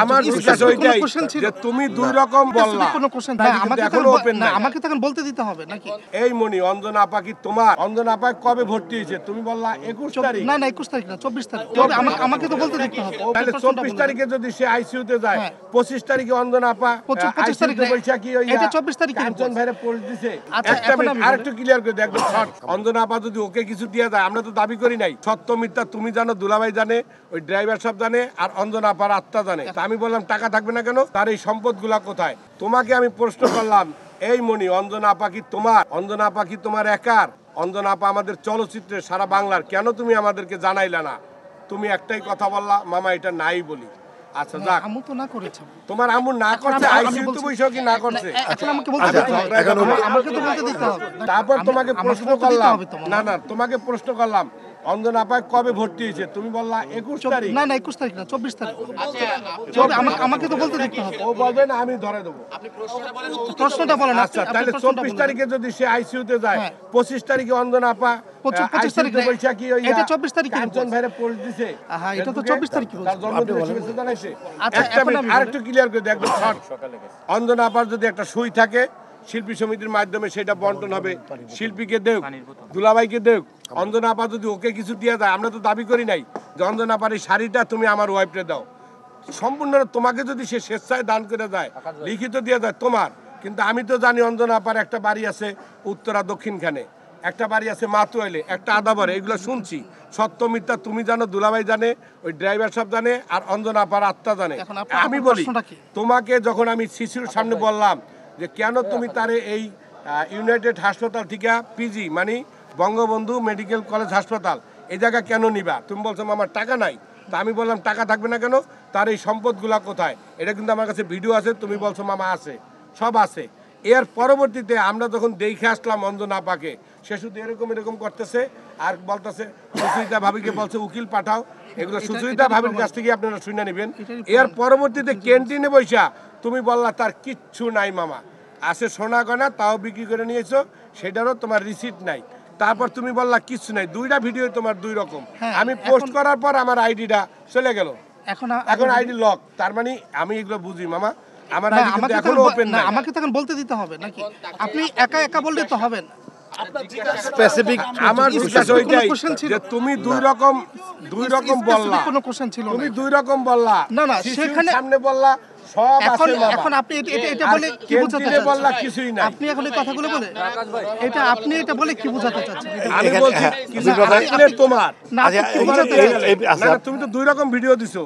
আমার জিজ্ঞাসা ওইটাই যে তুমি দুই রকম বললা, কোনো কোশ্চেন তাই না, কিন্তু আমাকে এখনো ওপেন না, নাই। আমাকে তখন বলতে দিতে হবে নাকি? এই মনি, অঞ্জনা আপা কি তোমার? অঞ্জনা আপা কবে ভর্তি হয়েছে? তুমি বললা 21 তারিখ। না না 21 তারিখ না 24 তারিখ। তবে আমাকে তো বলতে দিতে হবে। তাহলে 24 তারিখে যদি সে আইসিইউতে যায়, 25 তারিখে অঞ্জনা আপা 25 তারিখ আইসিইউতে বৈশা কি ওই এটা 24 তারিখে কাঞ্চন ভাইরে পোস্ট দিছে। আচ্ছা, একটা এখন মিনিট আমি আরেকটু ক্লিয়ার করে দেখো শর্ট। অঞ্জনা আপা যদি ওকে কিছু দিয়ে যায়, আমরা তো দাবি করি নাই, সত্য মিথ্যা তুমি জানো, দুলাভাই জানে, ওই ড্রাইভার সাহেব জানে, আর অঞ্জনা আপার আত্মা জানে। তা আমি বললাম টাকা থাকবে না কেন, তার এই সম্পদগুলা কোথায়? তোমাকে আমি প্রশ্ন করলাম, এই মনি, অঞ্জনা আপা কি তোমার? অঞ্জনা আপা কি তোমার একার? অঞ্জনা আপা আমাদের চলচ্চিত্রে সারা বাংলার, কেন তুমি আমাদেরকে জানাইলা না? তুমি একটাই কথা বললা, মামা এটা নাই বলি। আচ্ছা যাক, আমু তো না করেছে। তোমার আম্মু না করছে, আইসিইউতে বৈশা কি না করছে? এখন আমাকে বলতে দিতে হবে। আমাকে তো বলতে দিতে হবে। তারপর তোমাকে আমাকে প্রশ্ন বলতে দিতে করলাম, হবে তোমার। না না তোমাকে প্রশ্ন করলাম, অঞ্জনা আপা কবে ভর্তি হয়েছে? তুমি বললা 21 তারিখ। না না 21 তারিখ না 24 তারিখ। তবে আমাকে তো বলতে দিতে হবে। ও বলবে না, আমি ধরে দেবো। প্রশ্নটা বলেন। আচ্ছা, তাহলে 24 তারিখে যদি সে আইসিইউতে যায়, 25 তারিখে অঞ্জনা আপা 25 তারিখে বৈশা কি ওই এটা 24 তারিখে কাঞ্চন ভাইরে পোস্ট দিছে। হ্যাঁ, এটা তো 24 তারিখে বলছে। তার জন্মদিনের শুভেচ্ছা জানাইছে। আচ্ছা, একটা এখন মিনিট আমি আরেকটু ক্লিয়ার করে দেখো শর্ট। অঞ্জনা আপার যদি একটা সই থাকে, শিল্পী সমিতির মাধ্যমে সেটা বন্টন হবে, শিল্পীকে দেখ, দুলাভাইকে দেখ। অঞ্জনা আপা যদি ওকে কিছু দিয়ে দেয়, আমরা তো দাবি করি নাই যে অঞ্জনা আপার এই শাড়িটা তুমি আমার ওয়াইফকে দাও। সম্পূর্ণ তোমাকে যদি সে স্বেচ্ছায় দান করে দেয়, লিখিত দিয়ে দেয় তোমার। কিন্তু আমি তো জানি অঞ্জনা আপার একটা বাড়ি আছে উত্তরা দক্ষিণখানে, একটা বাড়ি আছে মাতুয়াইলে, একটা আদাবারে, এগুলো শুনছি। সত্য মিথ্যা তুমি জানো, দুলাভাই জানে, ওই ড্রাইভার সাহেব জানে, আর অঞ্জনা আপার আত্মা জানে। এখন আপনার আমি বলি, প্রশ্নটা কি? তোমাকে যখন আমি শিশুর সামনে বললাম যে কেন তুমি তারে এই ইউনাইটেড হাসপাতাল থেকে পিজি মানে বঙ্গবন্ধু মেডিকেল কলেজ হাসপাতাল এই জায়গা কেন নিবা, তুমি বলছো আমার টাকা নাই। তা আমি বললাম টাকা থাকবে না কেন, তার এই সম্পদগুলা কোথায়? এটা কিন্তু আমার কাছে ভিডিও আছে, তুমি বলছো মামা আছে, সব আছে। এর পরবর্তীতে আমরা যখন দেখে আসলাম অঞ্জনা আপাকে, সে শুধু এরকম এরকম করতেছে আর বলতেছে, সুচরিতা ভাবিকে বলছে উকিল পাঠাও। এগুলো সুচরিতা ভাবির কাছ থেকে আপনারা শুনে নেবেন। এর পরবর্তীতে ক্যান্টিনে বৈশা তুমি বললা তার কিচ্ছু নাই মামা, আছে সোনা গয়না, তাও বিক্রি করে নিয়েছো, সেটারও তোমার রিসিট নাই। তারপর তুমি বললা কিচ্ছু নাই। দুইটা ভিডিও তোমার দুই রকম। আমি পোস্ট করার পর আমার আইডিটা চলে গেল, এখন আইডি লক। তার মানে আমি এগুলো বুঝি মামা, আমার আইডি কিন্তু এখনো ওপেন না, নাই। আমাকে তখন বলতে দিতে হবে নাকি? আপনি একা একা বললে তো হবে না। স্পেসিফিক আমার জিজ্ঞাসা ওইটাই যে তুমি দুই রকম বললা, কোনো কোশ্চেন ছিল তুমি না। দুই রকম বললা। না, না, শিশুর সেখানে- সামনে বললা সব আছে মামা, এখন আপনি এটা বলে কি আর বোঝাতে ক্যান্টিনে বললা চাচ্ছেন? কিছুই নাই। আপনি এখন এই কথাগুলো বলে আপনি এটা বলে কি বোঝাতে চাচ্ছেন? আমি এখানে- বলছি হ্যাঁ, কিছু দুই কথা- আসলে তোমার। না, আপনি আচ্ছা, কি বোঝাতে এই- চাচ্ছেন? এই- না, না, তুমি তো দুই রকম ভিডিও দিছো।